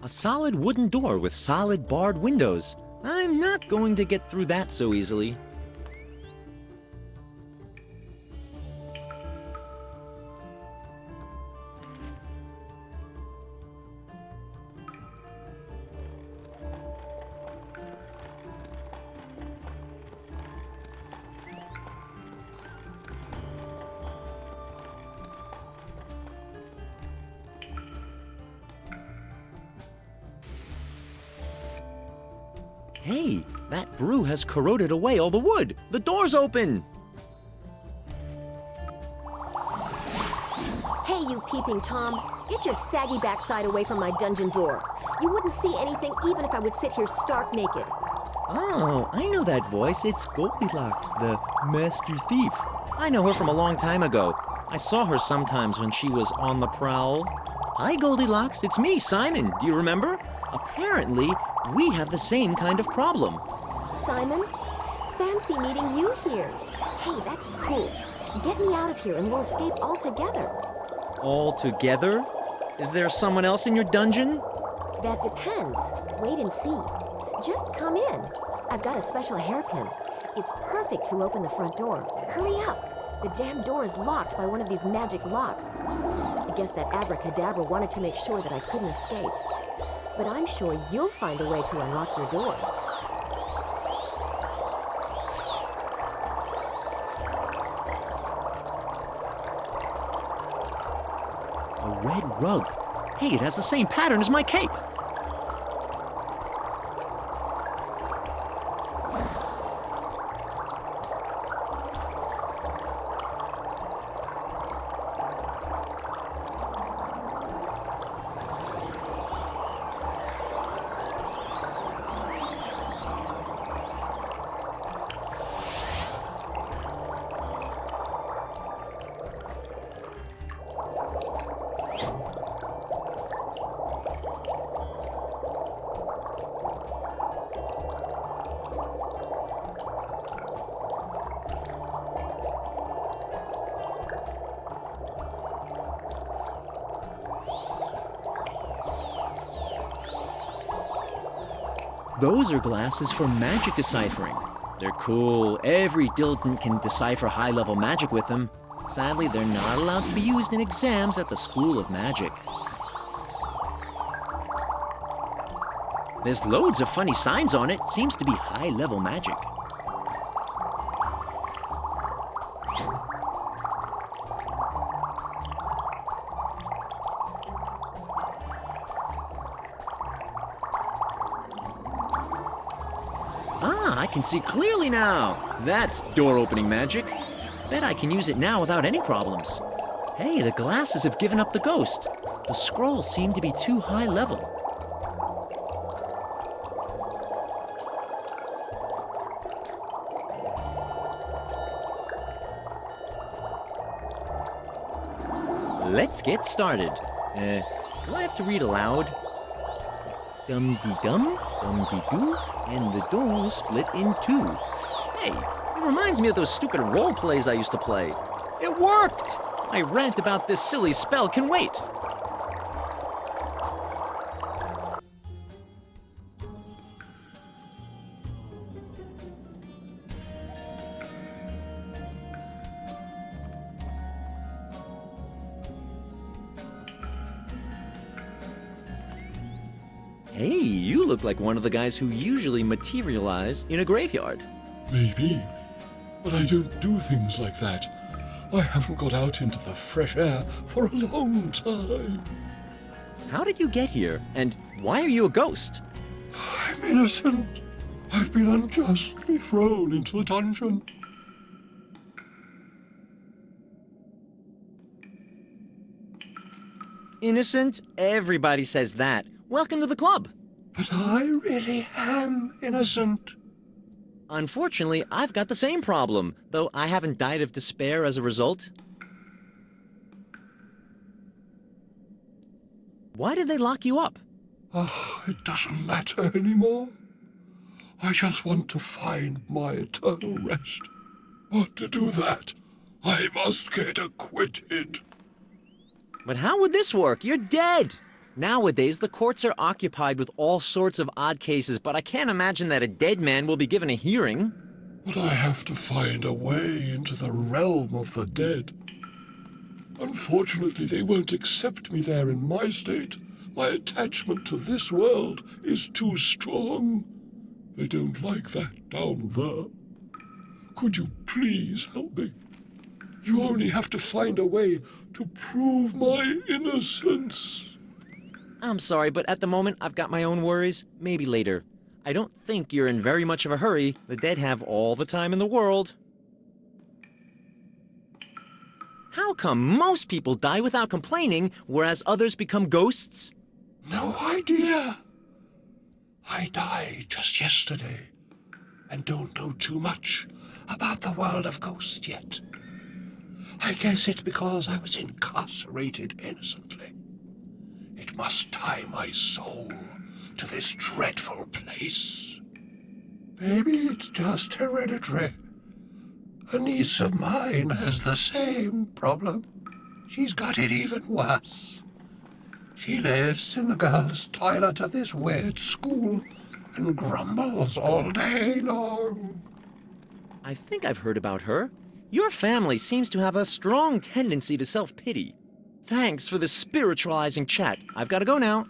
A solid wooden door with solid barred windows. I'm not going to get through that so easily. Hey, that brew has corroded away all the wood. The door's open. Hey, you peeping Tom. Get your saggy backside away from my dungeon door. You wouldn't see anything even if I would sit here stark naked. Oh, I know that voice. It's Goldilocks, the master thief. I know her from a long time ago. I saw her sometimes when she was on the prowl. Hi, Goldilocks. It's me, Simon. Do you remember? Apparently, we have the same kind of problem. Simon, fancy meeting you here. Hey, that's cool. Get me out of here and we'll escape all together. All together? Is there someone else in your dungeon? That depends. Wait and see. Just come in. I've got a special hairpin. It's perfect to open the front door. Hurry up. The damn door is locked by one of these magic locks. I guess that abracadabra wanted to make sure that I couldn't escape. But I'm sure you'll find a way to unlock your door. A red rug. Hey, it has the same pattern as my cape. Those are glasses for magic deciphering. They're cool. Every dilettante can decipher high-level magic with them. Sadly, they're not allowed to be used in exams at the School of Magic. There's loads of funny signs on it. Seems to be high-level magic. Ah, I can see clearly now. That's door-opening magic. Bet I can use it now without any problems. Hey, the glasses have given up the ghost. The scrolls seem to be too high level. Let's get started. Do I have to read aloud? Dum-dee-dum, dum-dee-doo, and the door will split in two. Hey, it reminds me of those stupid role plays I used to play. It worked! My rant about this silly spell can wait. Hey, you look like one of the guys who usually materialize in a graveyard. Maybe, but I don't do things like that. I haven't got out into the fresh air for a long time. How did you get here, and why are you a ghost? I'm innocent. I've been unjustly thrown into the dungeon. Innocent? Everybody says that. Welcome to the club. But I really am innocent. Unfortunately, I've got the same problem, though I haven't died of despair as a result. Why did they lock you up? Oh, it doesn't matter anymore. I just want to find my eternal rest. But to do that, I must get acquitted. But how would this work? You're dead. Nowadays, the courts are occupied with all sorts of odd cases, but I can't imagine that a dead man will be given a hearing. But I have to find a way into the realm of the dead. Unfortunately, they won't accept me there in my state. My attachment to this world is too strong. They don't like that down there. Could you please help me? You only have to find a way to prove my innocence. I'm sorry, but at the moment, I've got my own worries. Maybe later. I don't think you're in very much of a hurry. The dead have all the time in the world. How come most people die without complaining, whereas others become ghosts? No idea. I died just yesterday and don't know too much about the world of ghosts yet. I guess it's because I was incarcerated innocently. It must tie my soul to this dreadful place. Maybe it's just hereditary. A niece of mine has the same problem. She's got it even worse. She lives in the girls' toilet of this weird school and grumbles all day long. I think I've heard about her. Your family seems to have a strong tendency to self-pity. Thanks for the spiritualizing chat. I've got to go now.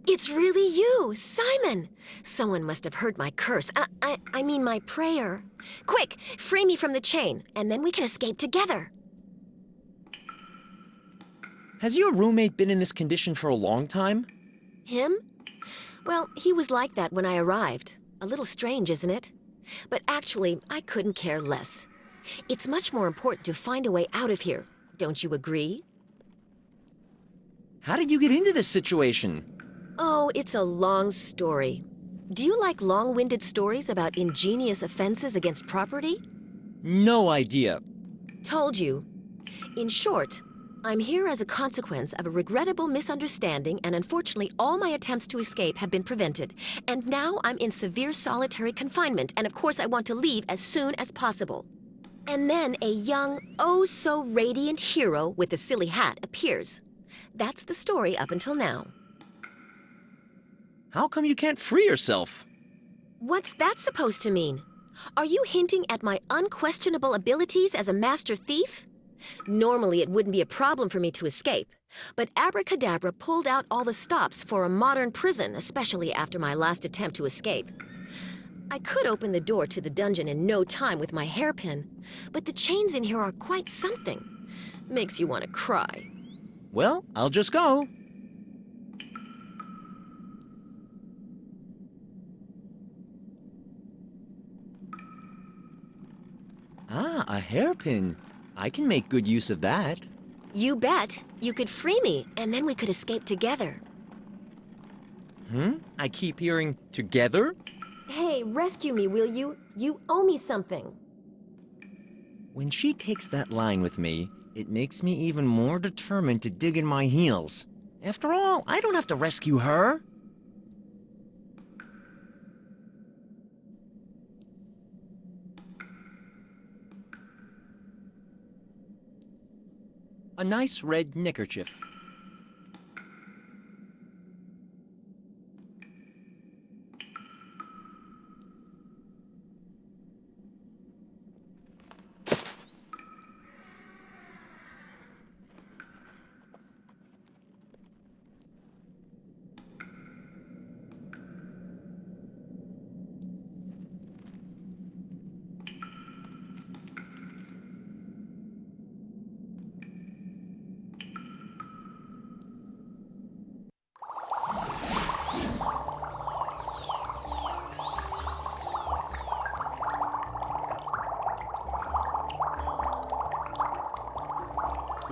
It's really you, Simon. Someone must have heard my curse. I mean my prayer. Quick, free me from the chain, and then we can escape together. Has your roommate been in this condition for a long time? Him? Well, he was like that when I arrived. A little strange, isn't it? But actually, I couldn't care less. It's much more important to find a way out of here. Don't you agree? How did you get into this situation? Oh, it's a long story. Do you like long-winded stories about ingenious offenses against property? No idea. Told you. In short, I'm here as a consequence of a regrettable misunderstanding, and unfortunately all my attempts to escape have been prevented. And now I'm in severe solitary confinement, and of course I want to leave as soon as possible. And then a young, oh-so-radiant hero with a silly hat appears. That's the story up until now. How come you can't free yourself? What's that supposed to mean? Are you hinting at my unquestionable abilities as a master thief? Normally, it wouldn't be a problem for me to escape, but Abracadabra pulled out all the stops for a modern prison, especially after my last attempt to escape. I could open the door to the dungeon in no time with my hairpin, but the chains in here are quite something. Makes you want to cry. Well, I'll just go. Ah, a hairpin. I can make good use of that. You bet. You could free me, and then we could escape together. I keep hearing together? Hey, rescue me, will you? You owe me something. When she takes that line with me, it makes me even more determined to dig in my heels. After all, I don't have to rescue her. A nice red neckerchief.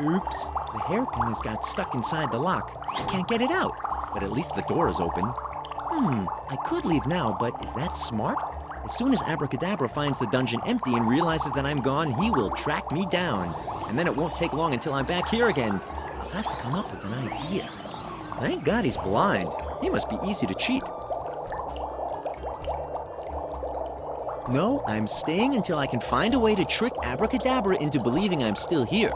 Oops, the hairpin has got stuck inside the lock. I can't get it out, but at least the door is open. I could leave now, but is that smart? As soon as Abracadabra finds the dungeon empty and realizes that I'm gone, he will track me down. And then it won't take long until I'm back here again. I'll have to come up with an idea. Thank God he's blind. He must be easy to cheat. No, I'm staying until I can find a way to trick Abracadabra into believing I'm still here.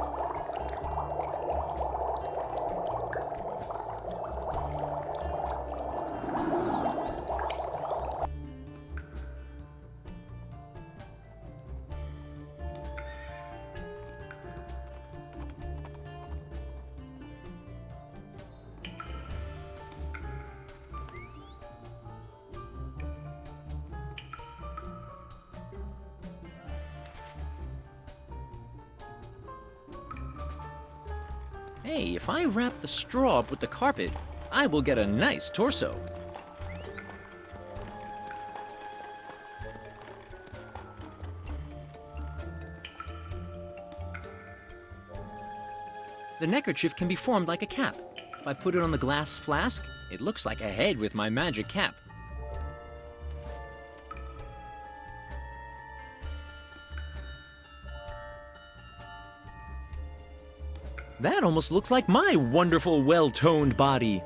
Hey, if I wrap the straw up with the carpet, I will get a nice torso. The neckerchief can be formed like a cap. If I put it on the glass flask, it looks like a head with my magic cap. That almost looks like my wonderful, well-toned body.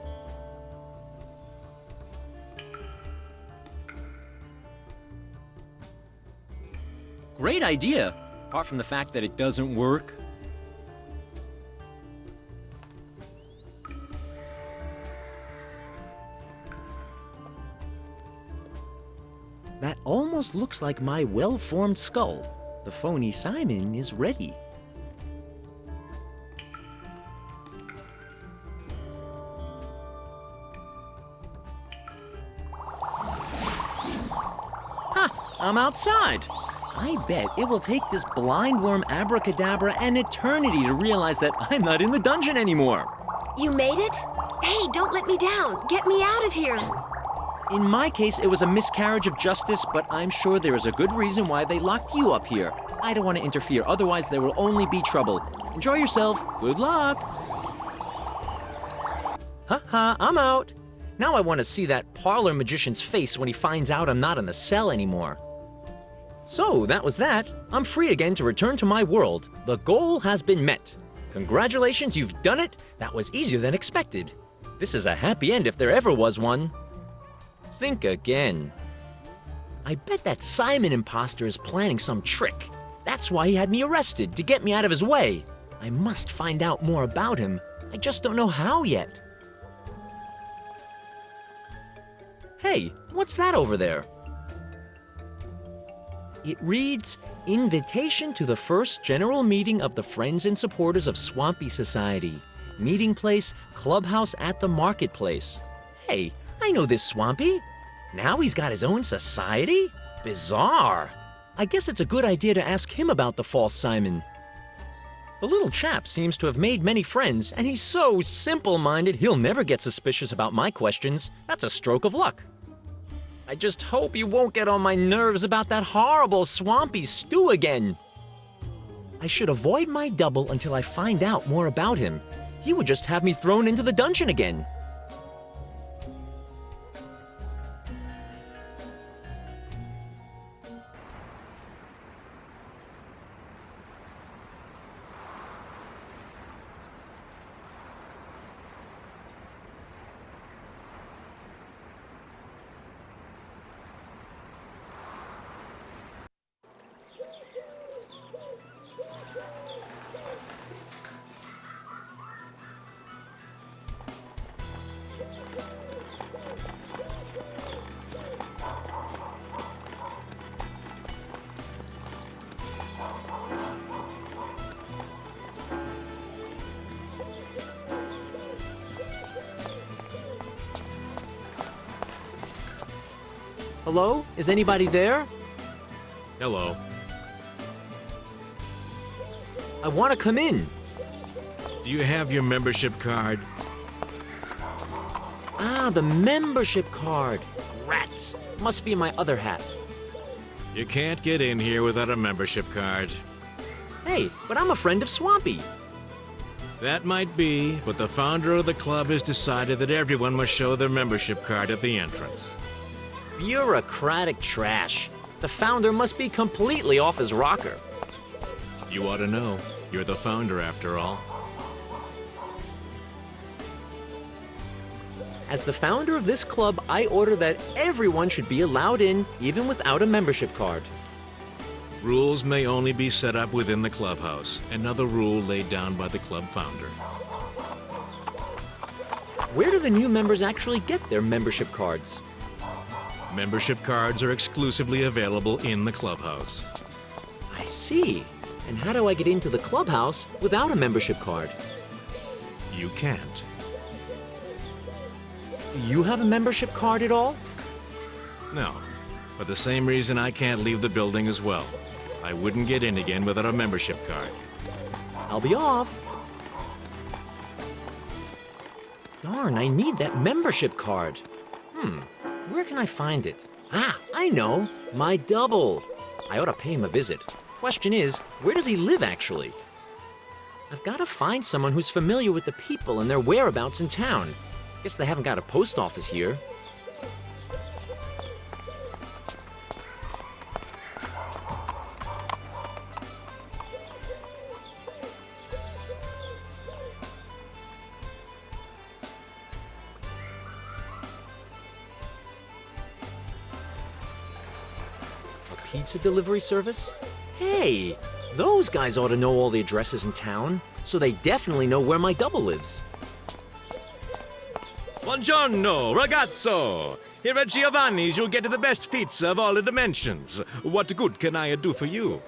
Great idea, apart from the fact that it doesn't work. That almost looks like my well-formed skull. The phony Simon is ready. I'm outside. I bet it will take this blind worm Abracadabra an eternity to realize that I'm not in the dungeon anymore. You made it? Hey, don't let me down. Get me out of here. In my case, it was a miscarriage of justice, but I'm sure there is a good reason why they locked you up here. I don't want to interfere, otherwise there will only be trouble. Enjoy yourself. Good luck. Ha, I'm out. Now I want to see that parlor magician's face when he finds out I'm not in the cell anymore. So, that was that. I'm free again to return to my world. The goal has been met. Congratulations, you've done it. That was easier than expected. This is a happy end if there ever was one. Think again. I bet that Simon imposter is planning some trick. That's why he had me arrested, to get me out of his way. I must find out more about him. I just don't know how yet. Hey, what's that over there? It reads, Invitation to the first general meeting of the Friends and Supporters of Swampy Society. Meeting place, clubhouse at the marketplace. Hey, I know this Swampy. Now he's got his own society? Bizarre. I guess it's a good idea to ask him about the false Simon. The little chap seems to have made many friends, and he's so simple-minded he'll never get suspicious about my questions. That's a stroke of luck. I just hope he won't get on my nerves about that horrible swampy stew again. I should avoid my double until I find out more about him. He would just have me thrown into the dungeon again. Hello? Is anybody there? Hello. I want to come in. Do you have your membership card? Ah, the membership card. Rats. Must be in my other hat. You can't get in here without a membership card. Hey, but I'm a friend of Swampy. That might be, but the founder of the club has decided that everyone must show their membership card at the entrance. Bureaucratic trash. The founder must be completely off his rocker. You ought to know. You're the founder, after all. As the founder of this club, I order that everyone should be allowed in, even without a membership card. Rules may only be set up within the clubhouse. Another rule laid down by the club founder. Where do the new members actually get their membership cards? Membership cards are exclusively available in the clubhouse. I see. And how do I get into the clubhouse without a membership card? You can't. You have a membership card at all? No. For the same reason I can't leave the building as well. I wouldn't get in again without a membership card. I'll be off. Darn, I need that membership card. Where can I find it? Ah, I know. My double. I ought to pay him a visit. Question is, where does he live actually? I've got to find someone who's familiar with the people and their whereabouts in town. Guess they haven't got a post office here. A pizza delivery service? Hey, those guys ought to know all the addresses in town, so they definitely know where my double lives. Buongiorno, ragazzo! Here at Giovanni's you'll get the best pizza of all the dimensions. What good can I do for you?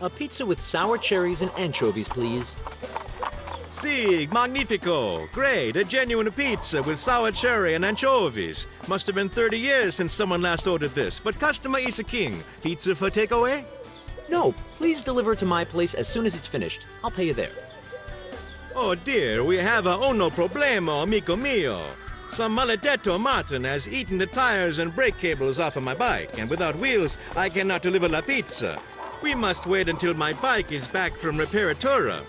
A pizza with sour cherries and anchovies, please. Si, magnifico! Great, a genuine pizza with sour cherry and anchovies. Must have been 30 years since someone last ordered this, but customer is a king. Pizza for takeaway? No, please deliver it to my place as soon as it's finished. I'll pay you there. Oh dear, we have a no problema, amico mio. Some maledetto Martin has eaten the tires and brake cables off of my bike, and without wheels, I cannot deliver la pizza. We must wait until my bike is back from reparatura.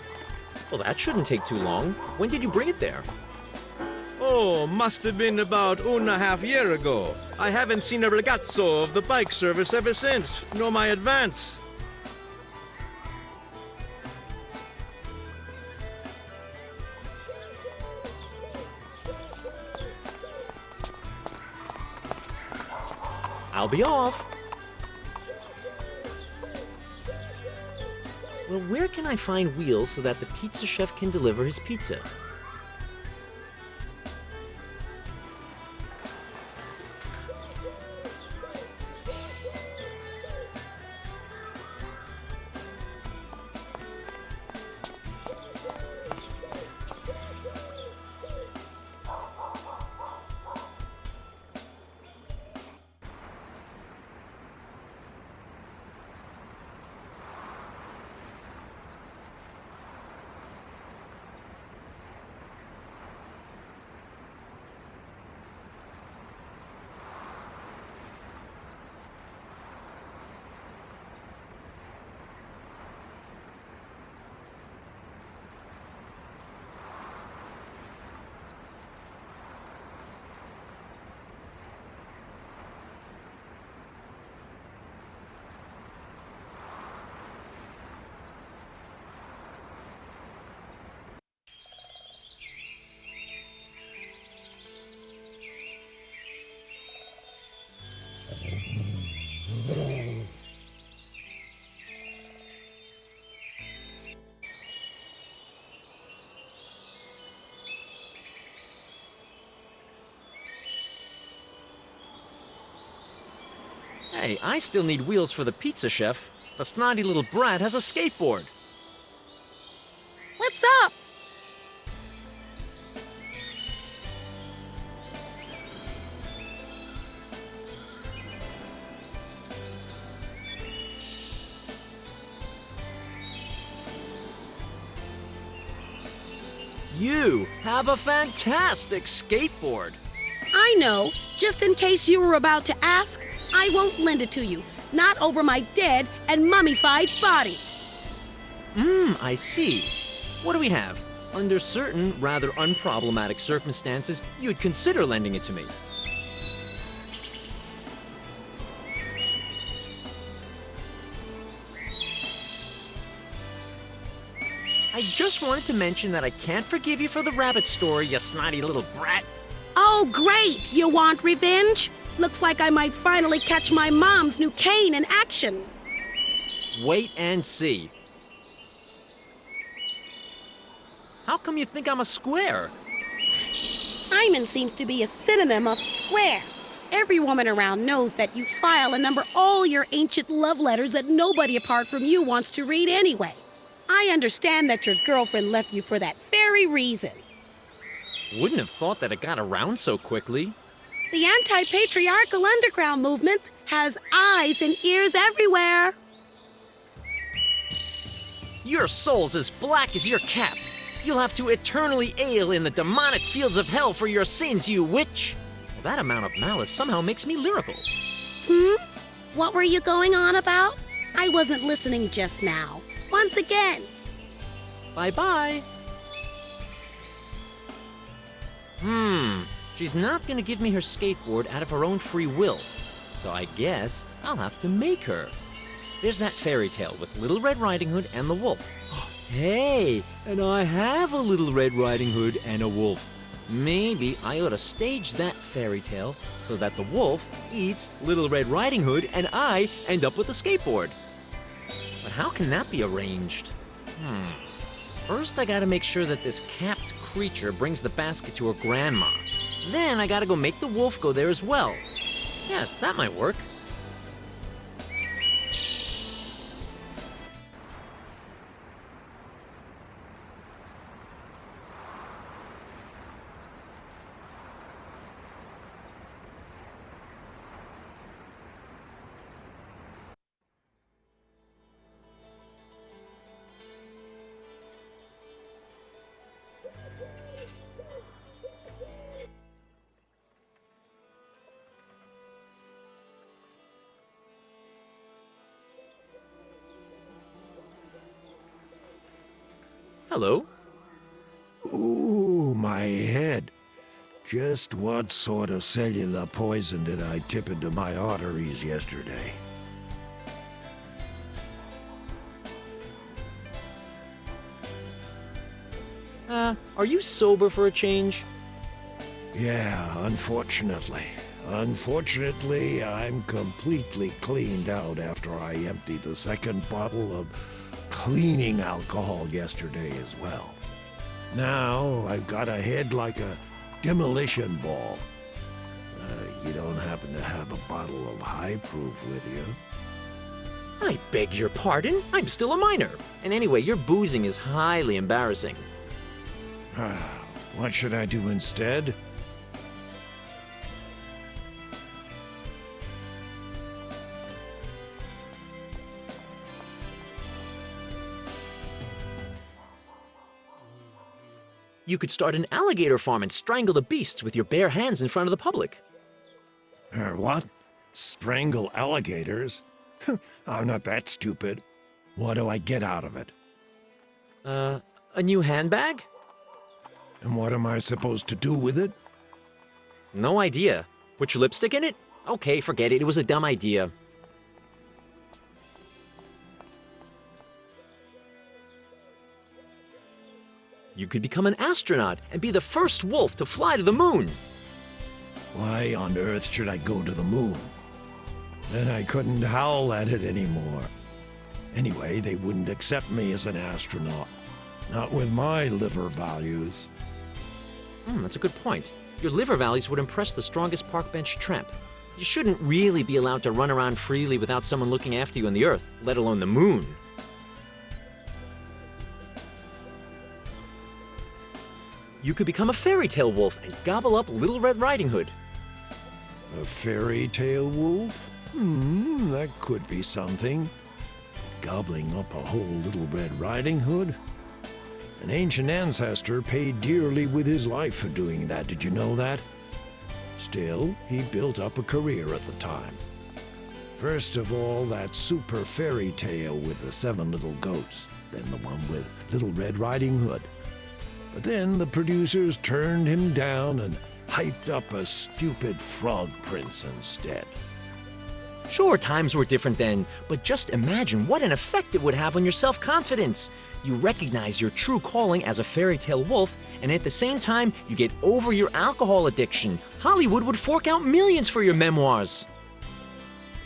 Well, that shouldn't take too long. When did you bring it there? Oh, must have been about 1.5 years ago. I haven't seen a ragazzo of the bike service ever since, nor my advance. I'll be off. Well, where can I find wheels so that the pizza chef can deliver his pizza? Hey, I still need wheels for the pizza chef. The snotty little brat has a skateboard. What's up? You have a fantastic skateboard. I know. Just in case you were about to ask, I won't lend it to you. Not over my dead and mummified body. I see. What do we have? Under certain, rather unproblematic circumstances, you'd consider lending it to me. I just wanted to mention that I can't forgive you for the rabbit story, you snotty little brat. Oh, great! You want revenge? Looks like I might finally catch my mom's new cane in action. Wait and see. How come you think I'm a square? Simon seems to be a synonym of square. Every woman around knows that you file and number all your ancient love letters that nobody apart from you wants to read anyway. I understand that your girlfriend left you for that very reason. Wouldn't have thought that it got around so quickly. The anti-patriarchal underground movement has eyes and ears everywhere. Your soul's as black as your cap. You'll have to eternally ail in the demonic fields of hell for your sins, you witch. Well, that amount of malice somehow makes me lyrical. What were you going on about? I wasn't listening just now. Once again. Bye-bye. She's not gonna give me her skateboard out of her own free will. So I guess I'll have to make her. There's that fairy tale with Little Red Riding Hood and the wolf. Hey, and I have a Little Red Riding Hood and a wolf. Maybe I ought to stage that fairy tale so that the wolf eats Little Red Riding Hood and I end up with a skateboard. But how can that be arranged? First, I gotta make sure that this capped creature brings the basket to her grandma. Then I gotta go make the wolf go there as well. Yes, that might work. Hello? Ooh, my head. Just what sort of cellular poison did I tip into my arteries yesterday? Are you sober for a change? Yeah, unfortunately. Unfortunately, I'm completely cleaned out after I emptied the second bottle of cleaning alcohol yesterday as well. Now I've got a head like a demolition ball. You don't happen to have a bottle of high proof with you? I beg your pardon? I'm still a minor. And anyway, your boozing is highly embarrassing. What should I do instead? You could start an alligator farm and strangle the beasts with your bare hands in front of the public. What? Strangle alligators? I'm not that stupid. What do I get out of it? A new handbag? And what am I supposed to do with it? No idea. Put your lipstick in it? Okay, forget it. It was a dumb idea. You could become an astronaut and be the first wolf to fly to the moon. Why on earth should I go to the moon? Then I couldn't howl at it anymore. Anyway, they wouldn't accept me as an astronaut. Not with my liver values. That's a good point. Your liver values would impress the strongest park bench tramp. You shouldn't really be allowed to run around freely without someone looking after you on the Earth, let alone the moon. You could become a fairy tale wolf and gobble up Little Red Riding Hood. A fairy tale wolf? That could be something. Gobbling up a whole Little Red Riding Hood? An ancient ancestor paid dearly with his life for doing that, did you know that? Still, he built up a career at the time. First of all, that super fairy tale with the 7 little goats, then the one with Little Red Riding Hood. But then the producers turned him down and hyped up a stupid frog prince instead. Sure, times were different then, but just imagine what an effect it would have on your self-confidence. You recognize your true calling as a fairy tale wolf, and at the same time, you get over your alcohol addiction. Hollywood would fork out millions for your memoirs.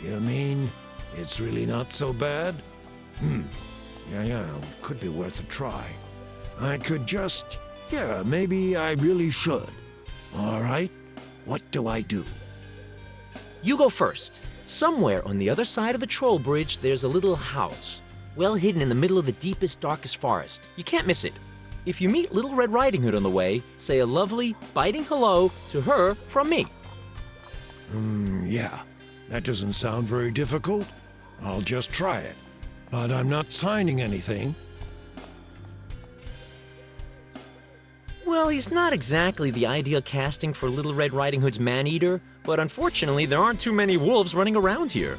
You mean it's really not so bad? Yeah, could be worth a try. I could just... Yeah, maybe I really should. All right, what do I do? You go first. Somewhere on the other side of the troll bridge, there's a little house, well hidden in the middle of the deepest, darkest forest. You can't miss it. If you meet Little Red Riding Hood on the way, say a lovely, biting hello to her from me. Yeah, that doesn't sound very difficult. I'll just try it. But I'm not signing anything. Well, he's not exactly the ideal casting for Little Red Riding Hood's man-eater, but unfortunately there aren't too many wolves running around here.